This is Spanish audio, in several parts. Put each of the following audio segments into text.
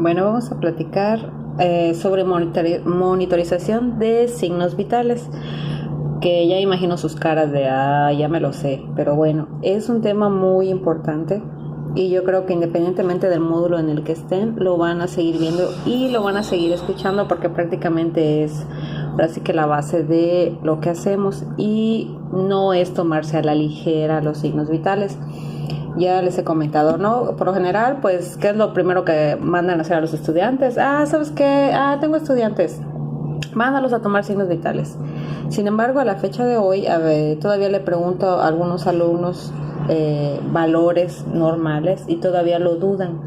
Bueno, vamos a platicar sobre monitorización de signos vitales, que ya imagino sus caras de, ya me lo sé, pero bueno, es un tema muy importante y yo creo que independientemente del módulo en el que estén, lo van a seguir viendo y lo van a seguir escuchando porque prácticamente es ahora sí que la base de lo que hacemos y no es tomarse a la ligera los signos vitales. Ya les he comentado, ¿no? Por lo general, pues, ¿qué es lo primero que mandan a hacer a los estudiantes? ¿Sabes qué? Tengo estudiantes. Mándalos a tomar signos vitales. Sin embargo, a la fecha de hoy, todavía le pregunto a algunos alumnos valores normales y todavía lo dudan.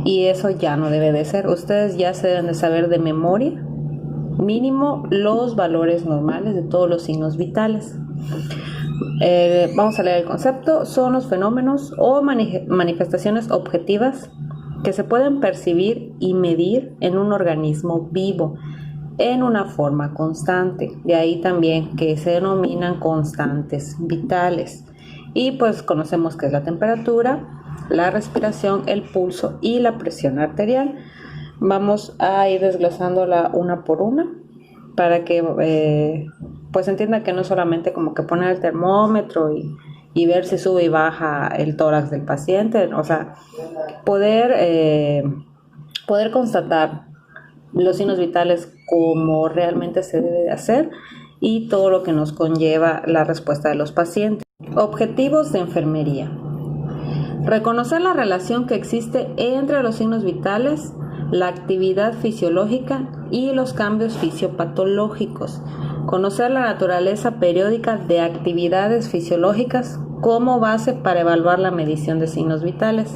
Y eso ya no debe de ser. Ustedes ya se deben de saber de memoria, mínimo, los valores normales de todos los signos vitales. Vamos a leer el concepto. Son los fenómenos o manifestaciones objetivas que se pueden percibir y medir en un organismo vivo en una forma constante. De ahí también que se denominan constantes vitales. Y pues conocemos que es la temperatura, la respiración, el pulso y la presión arterial. Vamos a ir desglosándola una por una para que pues entienda que no solamente como que poner el termómetro y ver si sube y baja el tórax del paciente, o sea, poder constatar los signos vitales como realmente se debe de hacer y todo lo que nos conlleva la respuesta de los pacientes. Objetivos de enfermería. Reconocer la relación que existe entre los signos vitales, la actividad fisiológica y los cambios fisiopatológicos. Conocer la naturaleza periódica de actividades fisiológicas como base para evaluar la medición de signos vitales.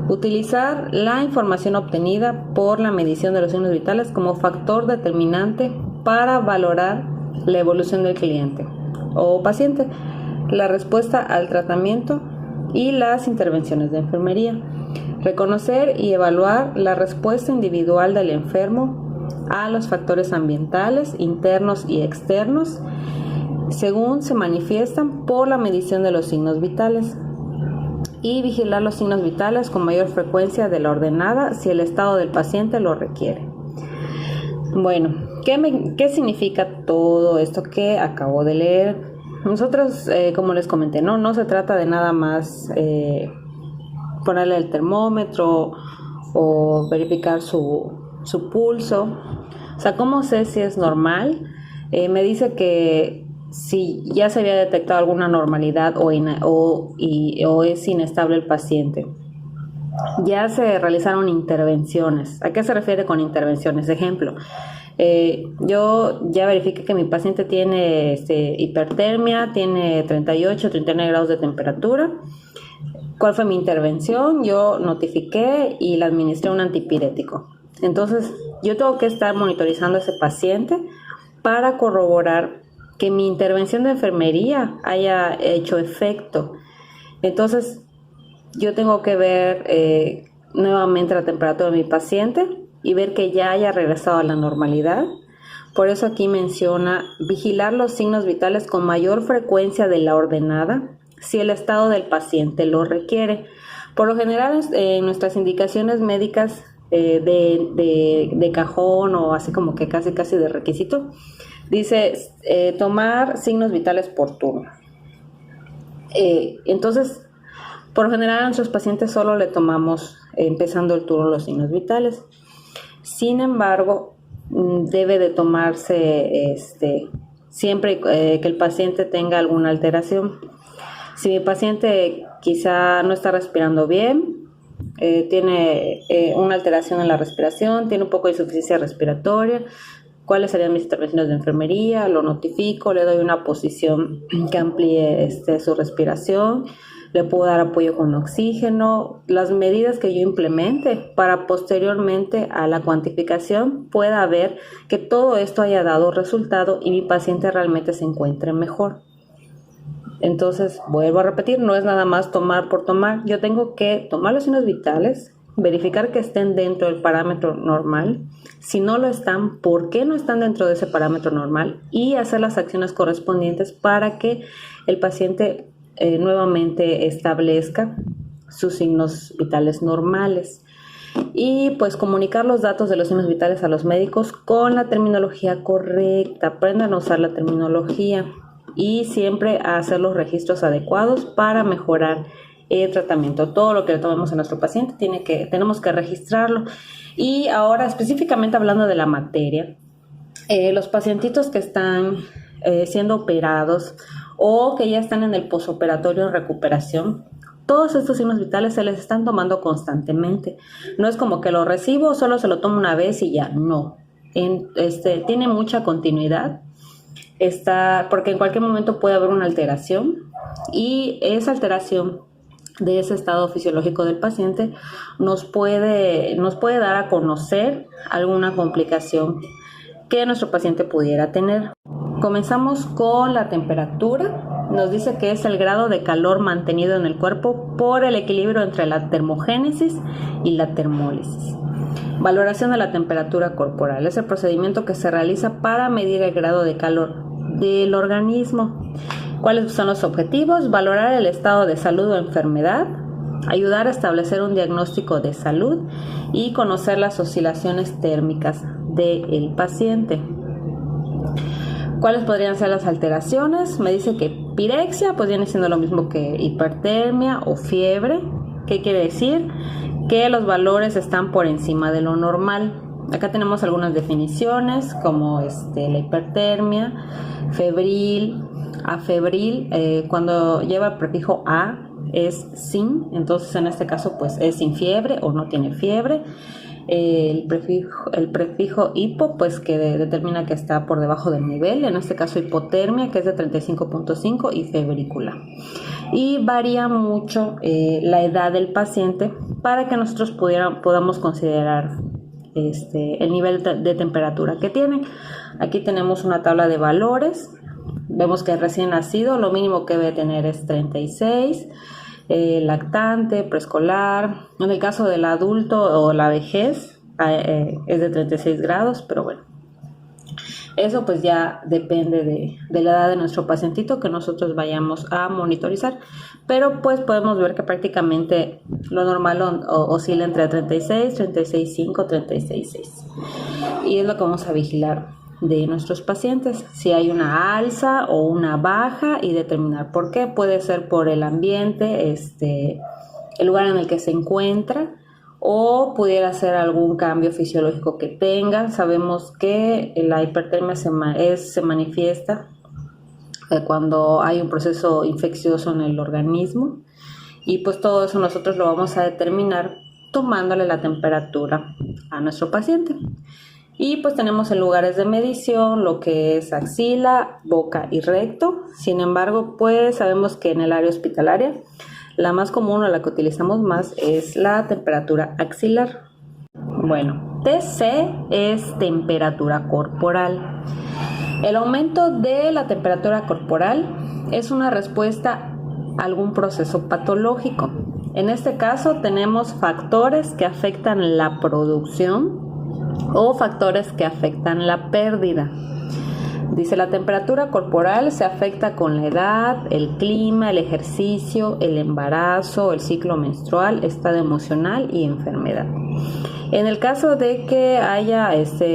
Utilizar la información obtenida por la medición de los signos vitales como factor determinante para valorar la evolución del cliente o paciente, la respuesta al tratamiento y las intervenciones de enfermería. Reconocer y evaluar la respuesta individual del enfermo a los factores ambientales, internos y externos, según se manifiestan por la medición de los signos vitales. Y vigilar los signos vitales con mayor frecuencia de la ordenada si el estado del paciente lo requiere. Bueno, ¿qué significa todo esto que acabo de leer? Nosotros, como les comenté, no se trata de nada más ponerle el termómetro o verificar su pulso. O sea, ¿cómo sé si es normal? Me dice que si ya se había detectado alguna normalidad o es inestable el paciente. Ya se realizaron intervenciones. ¿A qué se refiere con intervenciones? Ejemplo, yo ya verifiqué que mi paciente tiene hipertermia, tiene 38, 39 grados de temperatura. ¿Cuál fue mi intervención? Yo notifiqué y le administré un antipirético. Entonces, yo tengo que estar monitorizando a ese paciente para corroborar que mi intervención de enfermería haya hecho efecto. Entonces, yo tengo que ver nuevamente la temperatura de mi paciente y ver que ya haya regresado a la normalidad. Por eso aquí menciona vigilar los signos vitales con mayor frecuencia de la ordenada si el estado del paciente lo requiere. Por lo general, en nuestras indicaciones médicas de cajón o así como que casi de requisito, dice tomar signos vitales por turno. Entonces, por lo general a nuestros pacientes solo le tomamos empezando el turno los signos vitales. Sin embargo, debe de tomarse siempre que el paciente tenga alguna alteración. Si mi paciente quizá no está respirando bien, tiene una alteración en la respiración, tiene un poco de insuficiencia respiratoria, ¿cuáles serían mis intervenciones de enfermería? Lo notifico, le doy una posición que amplíe su respiración, le puedo dar apoyo con oxígeno, las medidas que yo implemente para posteriormente a la cuantificación pueda ver que todo esto haya dado resultado y mi paciente realmente se encuentre mejor. Entonces, vuelvo a repetir, no es nada más tomar por tomar. Yo tengo que tomar los signos vitales, verificar que estén dentro del parámetro normal. Si no lo están, ¿por qué no están dentro de ese parámetro normal? Y hacer las acciones correspondientes para que el paciente nuevamente establezca sus signos vitales normales. Y pues comunicar los datos de los signos vitales a los médicos con la terminología correcta. Aprendan a usar la terminología y siempre a hacer los registros adecuados para mejorar el tratamiento. Todo lo que le tomemos a nuestro paciente tenemos que registrarlo. Y ahora específicamente hablando de la materia, los pacientitos que están siendo operados o que ya están en el posoperatorio de recuperación, todos estos signos vitales se les están tomando constantemente. No es como que lo recibo, solo se lo tomo una vez y ya, no. Tiene mucha continuidad, porque en cualquier momento puede haber una alteración y esa alteración de ese estado fisiológico del paciente nos puede dar a conocer alguna complicación que nuestro paciente pudiera tener. Comenzamos con la temperatura. Nos dice que es el grado de calor mantenido en el cuerpo por el equilibrio entre la termogénesis y la termólisis. Valoración de la temperatura corporal. Es el procedimiento que se realiza para medir el grado de calor del organismo. ¿Cuáles son los objetivos? Valorar el estado de salud o enfermedad, ayudar a establecer un diagnóstico de salud y conocer las oscilaciones térmicas del paciente. ¿Cuáles podrían ser las alteraciones? Me dice que pirexia pues viene siendo lo mismo que hipertermia o fiebre. ¿Qué quiere decir? Que los valores están por encima de lo normal. Acá tenemos algunas definiciones como la hipertermia, febril, afebril, cuando lleva el prefijo a es sin, entonces en este caso pues es sin fiebre o no tiene fiebre. El prefijo hipo pues que determina que está por debajo del nivel, en este caso hipotermia que es de 35.5 y febrícula. Y varía mucho la edad del paciente para que nosotros podamos considerar el nivel de temperatura que tienen. Aquí tenemos una tabla de valores. Vemos que recién nacido lo mínimo que debe tener es 36, lactante, preescolar. En el caso del adulto o la vejez es de 36 grados, pero bueno, eso pues ya depende de la edad de nuestro pacientito que nosotros vayamos a monitorizar, pero pues podemos ver que prácticamente lo normal oscila entre 36, 36.5, 36.6 y es lo que vamos a vigilar de nuestros pacientes, si hay una alza o una baja y determinar por qué. Puede ser por el ambiente, el lugar en el que se encuentra, o pudiera ser algún cambio fisiológico que tenga. Sabemos que la hipertermia se manifiesta cuando hay un proceso infeccioso en el organismo y pues todo eso nosotros lo vamos a determinar tomándole la temperatura a nuestro paciente. Y pues tenemos en lugares de medición lo que es axila, boca y recto. Sin embargo, pues sabemos que en el área hospitalaria la más común o la que utilizamos más es la temperatura axilar. Bueno, TC es temperatura corporal. El aumento de la temperatura corporal es una respuesta a algún proceso patológico. En este caso tenemos factores que afectan la producción o factores que afectan la pérdida. Dice, la temperatura corporal se afecta con la edad, el clima, el ejercicio, el embarazo, el ciclo menstrual, estado emocional y enfermedad. En el caso de que haya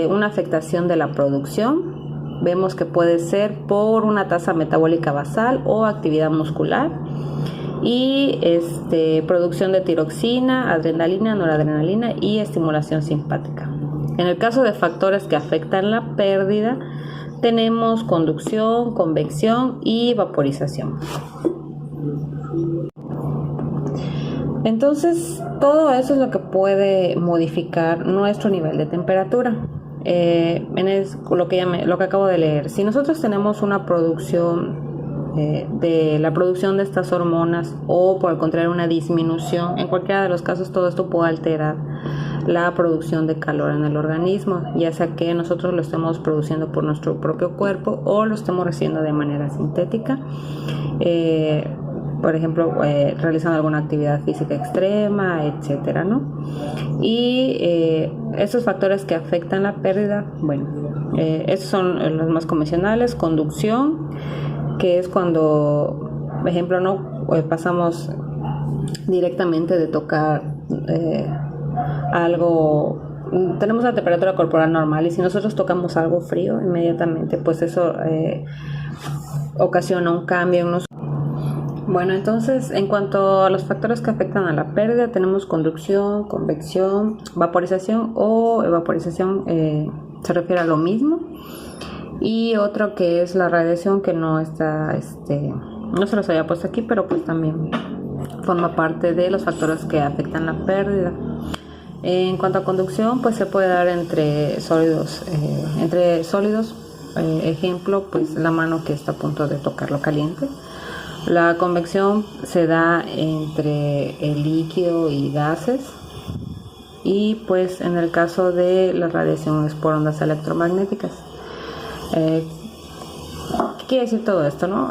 una afectación de la producción, vemos que puede ser por una tasa metabólica basal o actividad muscular y producción de tiroxina, adrenalina, noradrenalina y estimulación simpática. En el caso de factores que afectan la pérdida, tenemos conducción, convección y vaporización. Entonces, todo eso es lo que puede modificar nuestro nivel de temperatura. Lo que acabo de leer. Si nosotros tenemos una producción de la producción de estas hormonas o por el contrario una disminución, en cualquiera de los casos todo esto puede alterar la producción de calor en el organismo, ya sea que nosotros lo estemos produciendo por nuestro propio cuerpo o lo estemos recibiendo de manera sintética, por ejemplo realizando alguna actividad física extrema, etcétera, ¿no? Y estos factores que afectan la pérdida, bueno, estos son los más convencionales. Conducción, que es cuando, por ejemplo, no pasamos directamente de tocar algo, tenemos la temperatura corporal normal y si nosotros tocamos algo frío, inmediatamente pues eso ocasiona un cambio en nosotros. Bueno, entonces en cuanto a los factores que afectan a la pérdida, tenemos conducción, convección, vaporización o evaporización, se refiere a lo mismo. Y otro que es la radiación, que no está, no se los había puesto aquí, pero pues también forma parte de los factores que afectan la pérdida. En cuanto a conducción, pues se puede dar entre sólidos, ejemplo, pues la mano que está a punto de tocar lo caliente. La convección se da entre el líquido y gases, y pues en el caso de la radiación es por ondas electromagnéticas. ¿Qué quiere decir todo esto, no?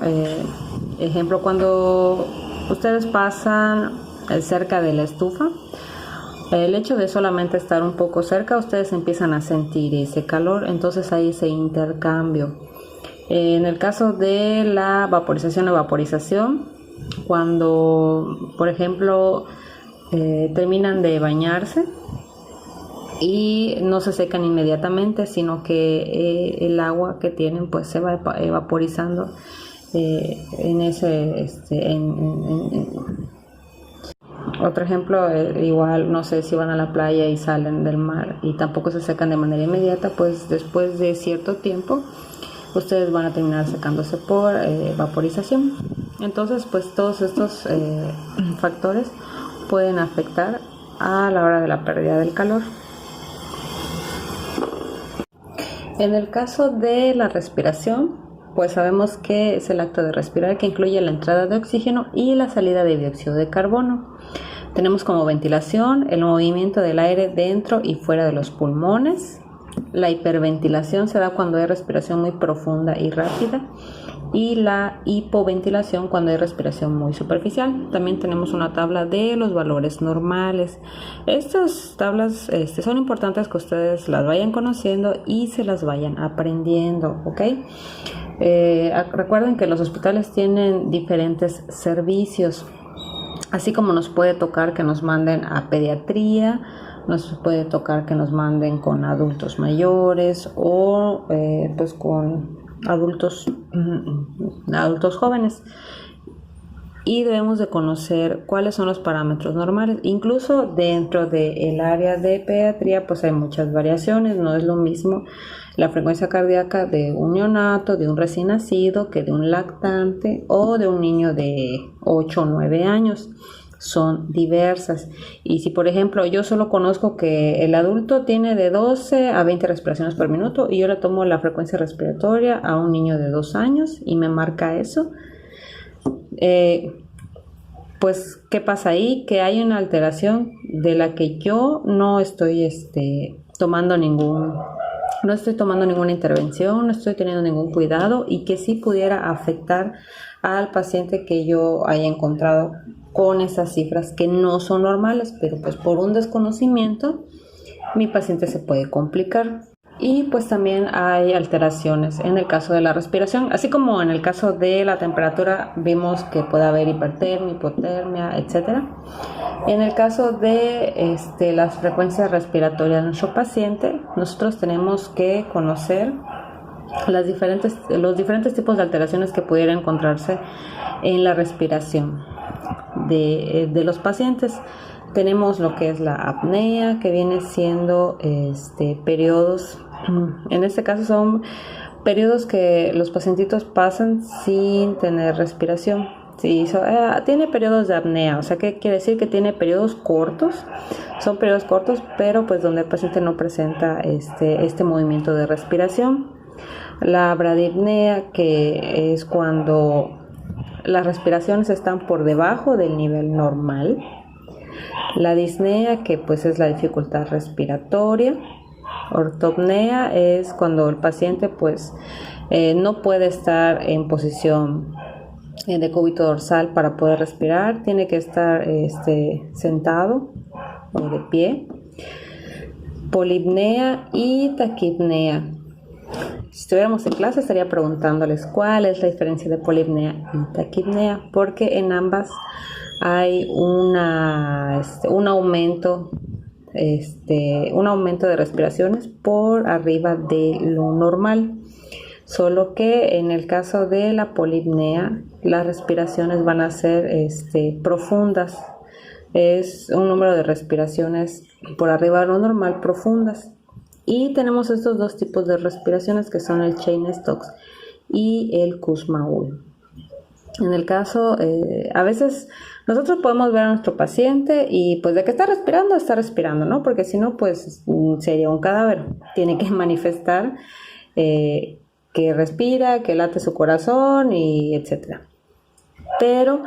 Ejemplo, cuando ustedes pasan cerca de la estufa, el hecho de solamente estar un poco cerca, ustedes empiezan a sentir ese calor, entonces hay ese intercambio. En el caso de la vaporización o evaporización, cuando, por ejemplo, terminan de bañarse y no se secan inmediatamente, sino que el agua que tienen pues se va evaporizando en ese, otro ejemplo, igual, no sé, si van a la playa y salen del mar y tampoco se secan de manera inmediata, pues después de cierto tiempo ustedes van a terminar secándose por vaporización. Entonces, pues todos estos factores pueden afectar a la hora de la pérdida del calor. En el caso de la respiración, pues sabemos que es el acto de respirar que incluye la entrada de oxígeno y la salida de dióxido de carbono. Tenemos como ventilación el movimiento del aire dentro y fuera de los pulmones. La hiperventilación se da cuando hay respiración muy profunda y rápida, y la hipoventilación cuando hay respiración muy superficial. También tenemos una tabla de los valores normales. Estas tablas son importantes que ustedes las vayan conociendo y se las vayan aprendiendo, ¿ok? Recuerden que los hospitales tienen diferentes servicios, así como nos puede tocar que nos manden a pediatría, nos puede tocar que nos manden con adultos mayores o pues con adultos jóvenes, y debemos de conocer cuáles son los parámetros normales. Incluso dentro del área de pediatría pues hay muchas variaciones. No es lo mismo la frecuencia cardíaca de un neonato, de un recién nacido, que de un lactante o de un niño de 8 o 9 años. Son diversas. Y si por ejemplo yo solo conozco que el adulto tiene de 12 a 20 respiraciones por minuto y yo le tomo la frecuencia respiratoria a un niño de 2 años y me marca eso, pues ¿qué pasa ahí? Que hay una alteración de la que yo no estoy tomando ninguna intervención, no estoy teniendo ningún cuidado, y que sí pudiera afectar al paciente que yo haya encontrado con esas cifras que no son normales, pero pues por un desconocimiento mi paciente se puede complicar. Y pues también hay alteraciones en el caso de la respiración, así como en el caso de la temperatura vimos que puede haber hipertermia, hipotermia, etc. En el caso de las frecuencias respiratorias de nuestro paciente, nosotros tenemos que conocer los diferentes tipos de alteraciones que pudiera encontrarse en la respiración de los pacientes. Tenemos lo que es la apnea, que viene siendo periodos, en este caso son periodos que los pacientitos pasan sin tener respiración. Sí, tiene periodos de apnea, o sea, ¿qué quiere decir? Que tiene periodos cortos, son periodos cortos, pero pues donde el paciente no presenta este movimiento de respiración. La bradipnea, que es cuando las respiraciones están por debajo del nivel normal. La disnea, que pues es la dificultad respiratoria. Ortopnea es cuando el paciente pues no puede estar en posición de cúbito dorsal para poder respirar, tiene que estar sentado o de pie. Polipnea y taquipnea. Si estuviéramos en clase estaría preguntándoles cuál es la diferencia de polipnea y taquipnea, porque en ambas hay un aumento un aumento de respiraciones por arriba de lo normal. Solo que en el caso de la polipnea, las respiraciones van a ser profundas. Es un número de respiraciones por arriba de lo normal profundas. Y tenemos estos dos tipos de respiraciones que son el Cheyne-Stokes y el Kussmaul. En el caso, a veces nosotros podemos ver a nuestro paciente y pues de que está respirando, ¿no? Porque si no, pues sería un cadáver. Tiene que manifestar que respira, que late su corazón y etcétera. Pero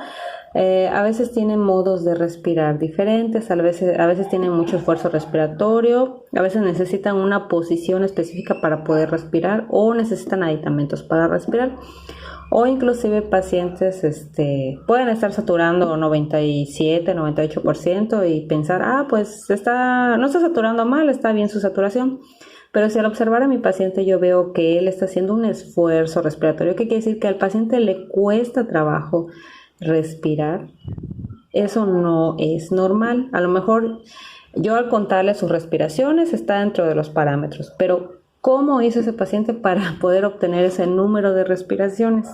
a veces tienen modos de respirar diferentes, a veces tienen mucho esfuerzo respiratorio, a veces necesitan una posición específica para poder respirar o necesitan aditamentos para respirar. O inclusive pacientes pueden estar saturando 97, 98% y pensar, pues no está saturando mal, está bien su saturación. Pero si al observar a mi paciente yo veo que él está haciendo un esfuerzo respiratorio, ¿qué quiere decir? Que al paciente le cuesta trabajo respirar. Eso no es normal. A lo mejor yo al contarle sus respiraciones está dentro de los parámetros, pero ¿cómo hizo ese paciente para poder obtener ese número de respiraciones?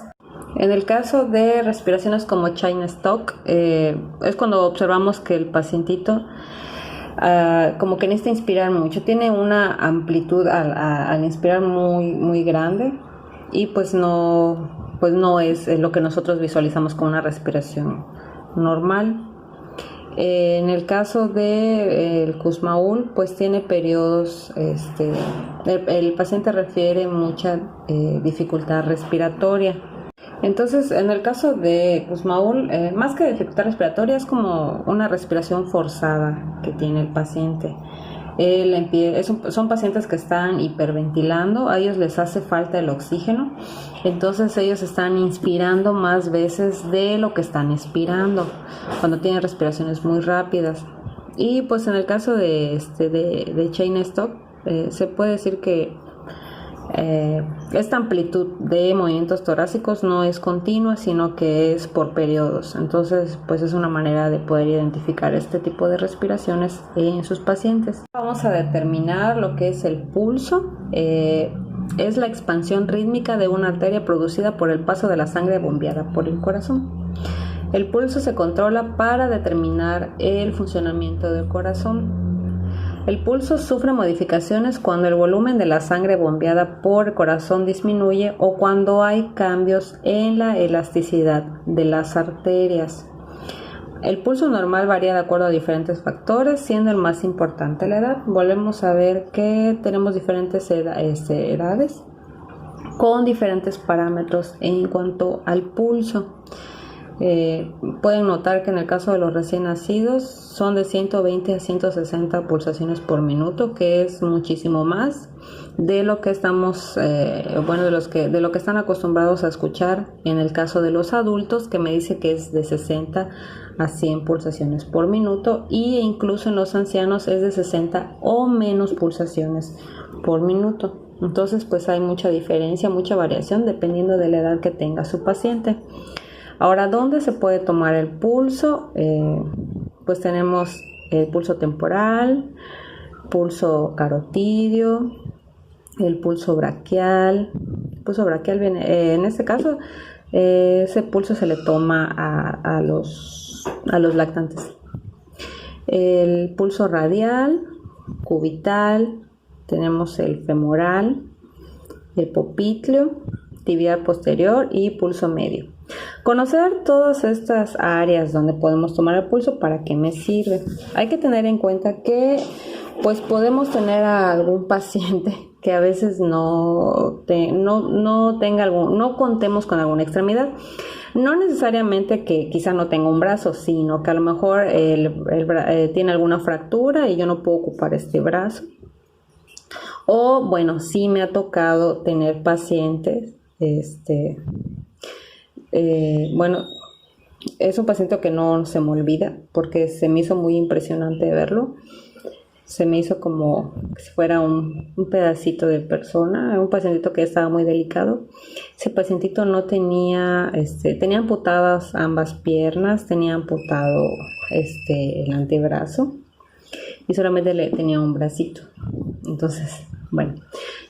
En el caso de respiraciones como Cheyne-Stokes, es cuando observamos que el pacientito como que necesita inspirar mucho, tiene una amplitud al inspirar muy, muy grande y pues no es lo que nosotros visualizamos como una respiración normal. En el caso del Kussmaul, pues tiene periodos, el paciente refiere mucha dificultad respiratoria. Entonces, en el caso de Kussmaul, más que dificultad respiratoria, es como una respiración forzada que tiene el paciente. Son pacientes que están hiperventilando, a ellos les hace falta el oxígeno, entonces ellos están inspirando más veces de lo que están expirando cuando tienen respiraciones muy rápidas. Y pues en el caso de Cheyne-Stokes, se puede decir que esta amplitud de movimientos torácicos no es continua, sino que es por periodos. Entonces, pues es una manera de poder identificar este tipo de respiraciones en sus pacientes. Vamos a determinar lo que es el pulso. Es la expansión rítmica de una arteria producida por el paso de la sangre bombeada por el corazón. El pulso se controla para determinar el funcionamiento del corazón. El pulso sufre modificaciones cuando el volumen de la sangre bombeada por el corazón disminuye o cuando hay cambios en la elasticidad de las arterias. El pulso normal varía de acuerdo a diferentes factores, siendo el más importante la edad. Volvemos a ver que tenemos diferentes edades con diferentes parámetros en cuanto al pulso. Pueden notar que en el caso de los recién nacidos son de 120 a 160 pulsaciones por minuto, que es muchísimo más de lo que estamos, de lo que están acostumbrados a escuchar en el caso de los adultos, que me dice que es de 60 a 100 pulsaciones por minuto, y incluso en los ancianos es de 60 o menos pulsaciones por minuto. Entonces pues hay mucha diferencia, mucha variación dependiendo de la edad que tenga su paciente. Ahora, ¿dónde se puede tomar el pulso? Pues tenemos el pulso temporal, pulso carotidio, el pulso braquial. El pulso braquial viene, en este caso, ese pulso se le toma a los lactantes. El pulso radial, cubital, tenemos el femoral, el popliteo, tibial posterior y pulso medio. Conocer todas estas áreas donde podemos tomar el pulso, ¿para qué me sirve? Hay que tener en cuenta que pues podemos tener a algún paciente que a veces no contemos con alguna extremidad. No necesariamente que quizá no tenga un brazo, sino que a lo mejor tiene alguna fractura y yo no puedo ocupar este brazo. O bueno, sí me ha tocado tener pacientes, es un paciente que no se me olvida porque se me hizo muy impresionante verlo. Se me hizo como si fuera un pedacito de persona, un pacientito que estaba muy delicado. Ese pacientito no tenía, tenía amputadas ambas piernas, tenía amputado el antebrazo y solamente le tenía un bracito. Entonces, bueno,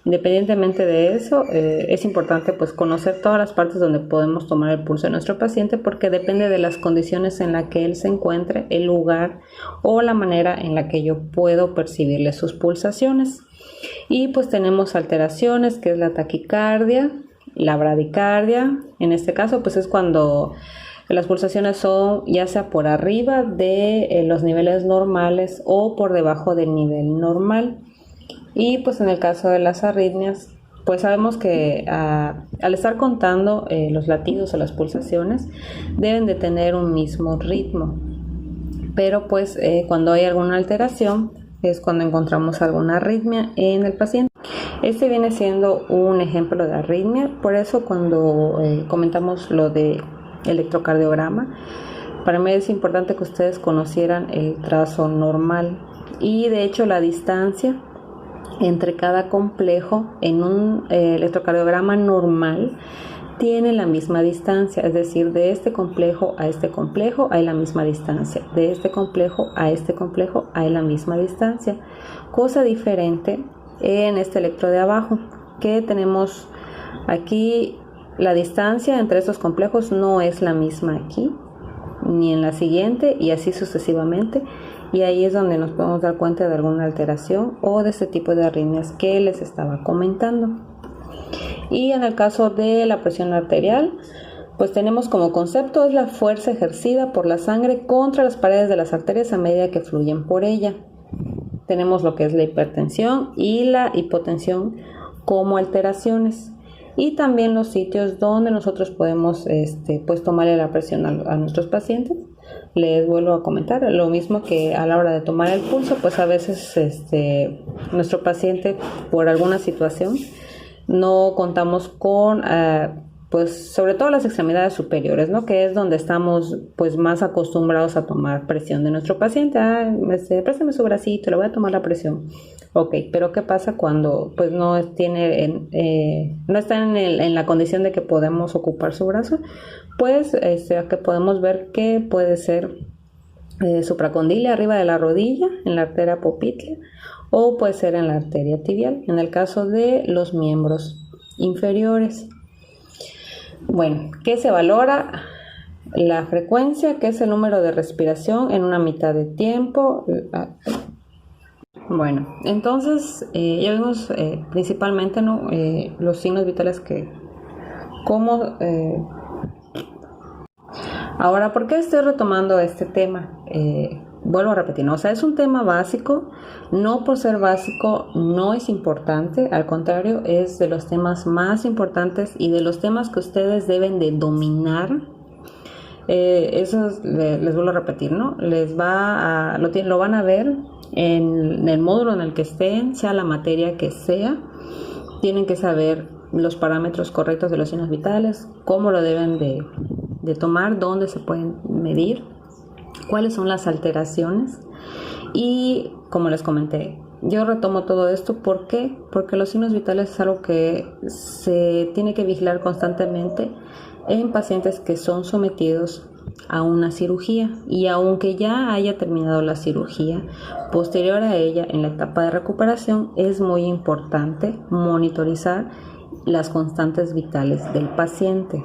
independientemente de eso, es importante pues conocer todas las partes donde podemos tomar el pulso de nuestro paciente, porque depende de las condiciones en las que él se encuentre, el lugar o la manera en la que yo puedo percibirle sus pulsaciones. Y pues tenemos alteraciones, que es la taquicardia, la bradicardia. En este caso pues es cuando las pulsaciones son ya sea por arriba de los niveles normales o por debajo del nivel normal. Y pues en el caso de las arritmias, pues sabemos que al estar contando los latidos o las pulsaciones deben de tener un mismo ritmo, pero pues cuando hay alguna alteración es cuando encontramos alguna arritmia en el paciente. Este viene siendo un ejemplo de arritmia, por eso cuando comentamos lo de electrocardiograma, para mí es importante que ustedes conocieran el trazo normal y de hecho la distancia entre cada complejo en un electrocardiograma normal tiene la misma distancia, es decir, de este complejo a este complejo hay la misma distancia, de este complejo a este complejo hay la misma distancia. Cosa diferente en este electro de abajo, que tenemos aquí la distancia entre estos complejos no es la misma aquí ni en la siguiente y así sucesivamente, y ahí es donde nos podemos dar cuenta de alguna alteración o de este tipo de arritmias que les estaba comentando. Y en el caso de la presión arterial, pues tenemos como concepto es la fuerza ejercida por la sangre contra las paredes de las arterias a medida que fluyen por ella. Tenemos lo que es la hipertensión y la hipotensión como alteraciones, y también los sitios donde nosotros podemos pues tomarle la presión a nuestros pacientes. Les vuelvo a comentar lo mismo que a la hora de tomar el pulso, pues a veces nuestro paciente por alguna situación no contamos con pues sobre todo las extremidades superiores, ¿no? Que es donde estamos pues más acostumbrados a tomar presión de nuestro paciente. Préstame su bracito, le voy a tomar la presión. Ok, pero ¿qué pasa cuando pues no está en la condición de que podemos ocupar su brazo? Pues que podemos ver que puede ser supracondilia arriba de la rodilla, en la arteria popltea, o puede ser en la arteria tibial, en el caso de los miembros inferiores. Bueno, ¿qué se valora? La frecuencia, que es el número de respiración en una mitad de tiempo. Bueno, entonces ya vimos principalmente, ¿no? Los signos vitales Ahora, ¿por qué estoy retomando este tema? Vuelvo a repetir, ¿no? O sea, es un tema básico, no por ser básico no es importante, al contrario, es de los temas más importantes y de los temas que ustedes deben de dominar. Eso les vuelvo a repetir, ¿no? Lo van a ver en el módulo en el que estén, sea la materia que sea. Tienen que saber los parámetros correctos de los signos vitales, cómo lo deben de tomar, dónde se pueden medir, cuáles son las alteraciones. Y como les comenté, yo retomo todo esto. ¿Por qué? Porque los signos vitales es algo que se tiene que vigilar constantemente en pacientes que son sometidos a una cirugía, y aunque ya haya terminado la cirugía, posterior a ella, en la etapa de recuperación, es muy importante monitorizar las constantes vitales del paciente.